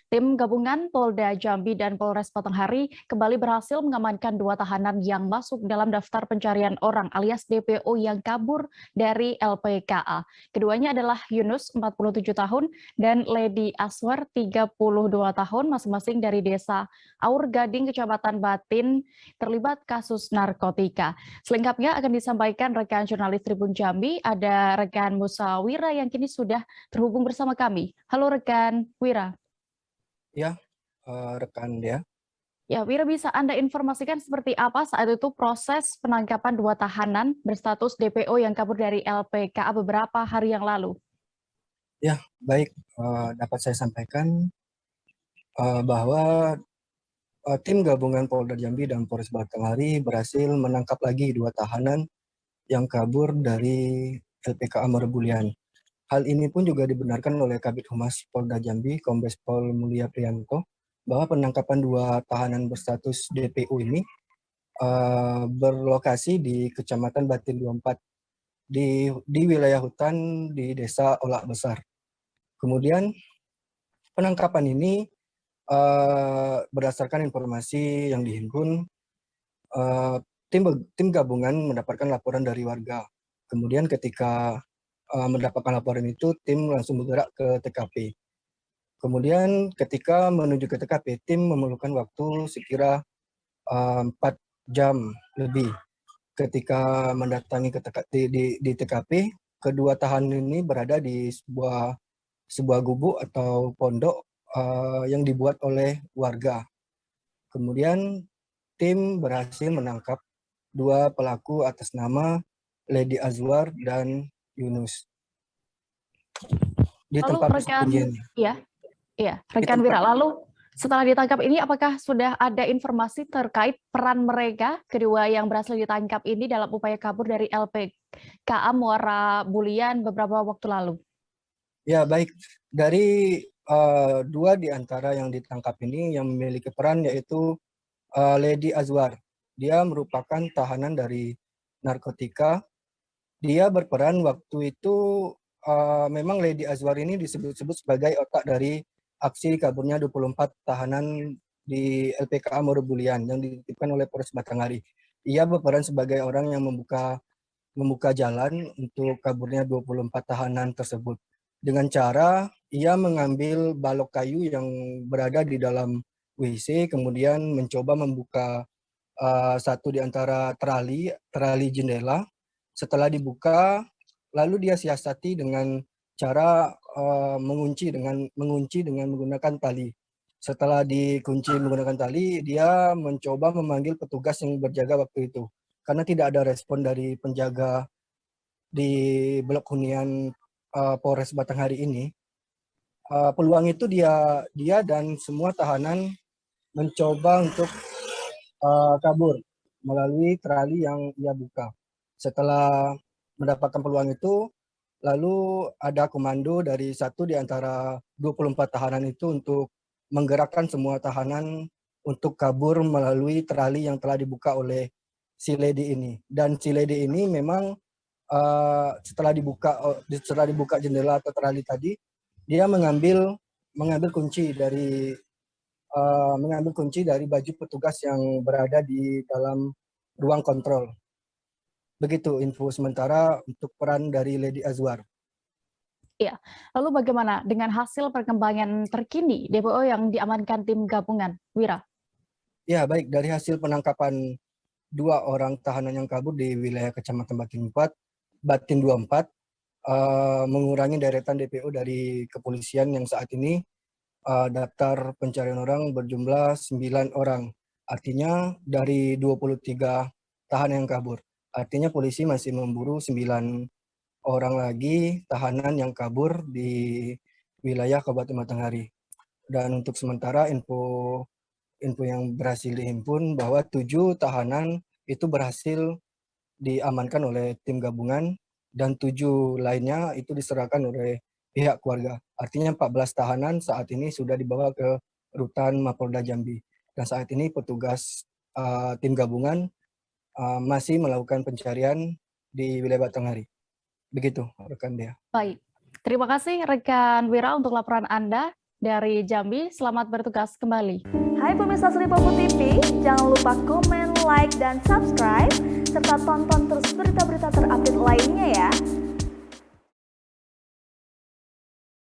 Tim gabungan Polda Jambi dan Polres Batanghari kembali berhasil mengamankan 2 tahanan yang masuk dalam daftar pencarian orang alias DPO yang kabur dari LPKA. Keduanya adalah Yunus, 47 tahun, dan Lady Aswar, 32 tahun, masing-masing dari desa Aur Gading, Kecamatan Batin, terlibat kasus narkotika. Selengkapnya akan disampaikan rekan jurnalis Tribun Jambi, ada rekan Musa Wira yang kini sudah terhubung bersama kami. Halo rekan Wira. Ya, rekan dia. Ya, Wira, bisa Anda informasikan seperti apa saat itu proses penangkapan 2 tahanan berstatus DPO yang kabur dari LPKA beberapa hari yang lalu? Ya, baik, dapat saya sampaikan bahwa tim gabungan Polda Jambi dan Polres Batanghari berhasil menangkap lagi 2 tahanan yang kabur dari LPKA Merebulian. Hal ini pun juga dibenarkan oleh Kabid Humas Polda Jambi, Kombes Pol Mulia Priyanto, bahwa penangkapan 2 tahanan berstatus DPO ini berlokasi di Kecamatan Batin 24 di wilayah hutan di Desa Olak Besar. Kemudian penangkapan ini berdasarkan informasi yang dihimpun, tim gabungan mendapatkan laporan dari warga. Kemudian ketika mendapatkan laporan itu, tim langsung bergerak ke TKP. Kemudian ketika menuju ke TKP, tim memerlukan waktu sekira 4 jam lebih. Ketika mendatangi di TKP, kedua tahanan ini berada di sebuah gubuk atau pondok yang dibuat oleh warga. Kemudian tim berhasil menangkap 2 pelaku atas nama Lady Azwar dan Yunus di Lalu tempat rekan, persembunyiannya. rekan Wira, lalu setelah ditangkap ini apakah sudah ada informasi terkait peran mereka kedua yang berhasil ditangkap ini dalam upaya kabur dari LPKA Muara Bulian beberapa waktu lalu? Ya, baik. Dari 2 di antara yang ditangkap ini yang memiliki peran yaitu Lady Azwar. Dia merupakan tahanan dari narkotika. Dia berperan waktu itu, memang Lady Azwar ini disebut-sebut sebagai otak dari aksi kaburnya 24 tahanan di LPKA Merebulian yang dititipkan oleh Polres Batanghari. Ia berperan sebagai orang yang membuka jalan untuk kaburnya 24 tahanan tersebut. Dengan cara ia mengambil balok kayu yang berada di dalam WC, kemudian mencoba membuka satu di antara terali jendela. Setelah dibuka, lalu dia siasati dengan cara mengunci dengan menggunakan tali. Setelah dikunci menggunakan tali, dia mencoba memanggil petugas yang berjaga waktu itu. Karena tidak ada respon dari penjaga di blok hunian Polres Batanghari ini, peluang itu dia dan semua tahanan mencoba untuk kabur melalui terali yang ia buka. Setelah mendapatkan peluang itu, lalu ada komando dari satu di antara 24 tahanan itu untuk menggerakkan semua tahanan untuk kabur melalui terali yang telah dibuka oleh si Lady ini. Dan si Lady ini memang setelah dibuka jendela atau terali tadi, dia mengambil kunci dari baju petugas yang berada di dalam ruang kontrol. Begitu info sementara untuk peran dari Lady Azwar. Iya. Lalu bagaimana dengan hasil perkembangan terkini DPO yang diamankan tim gabungan, Wira? Ya, baik, dari hasil penangkapan 2 orang tahanan yang kabur di wilayah Kecamatan Batin 24, mengurangi deretan DPO dari kepolisian yang saat ini daftar pencarian orang berjumlah 9 orang. Artinya dari 23 tahanan yang kabur. Artinya polisi masih memburu 9 orang lagi tahanan yang kabur di wilayah Kabupaten Batanghari. Dan untuk sementara info yang berhasil dihimpun bahwa 7 tahanan itu berhasil diamankan oleh tim gabungan dan 7 lainnya itu diserahkan oleh pihak keluarga. Artinya 14 tahanan saat ini sudah dibawa ke rutan Mapolda Jambi. Dan saat ini petugas tim gabungan masih melakukan pencarian di wilayah Batanghari. Begitu, rekan Dea. Baik, terima kasih rekan Wira untuk laporan Anda dari Jambi. Selamat bertugas kembali. Hai pemirsa Sri Popo TV, jangan lupa komen, like, dan subscribe, serta tonton terus berita-berita terupdate lainnya ya.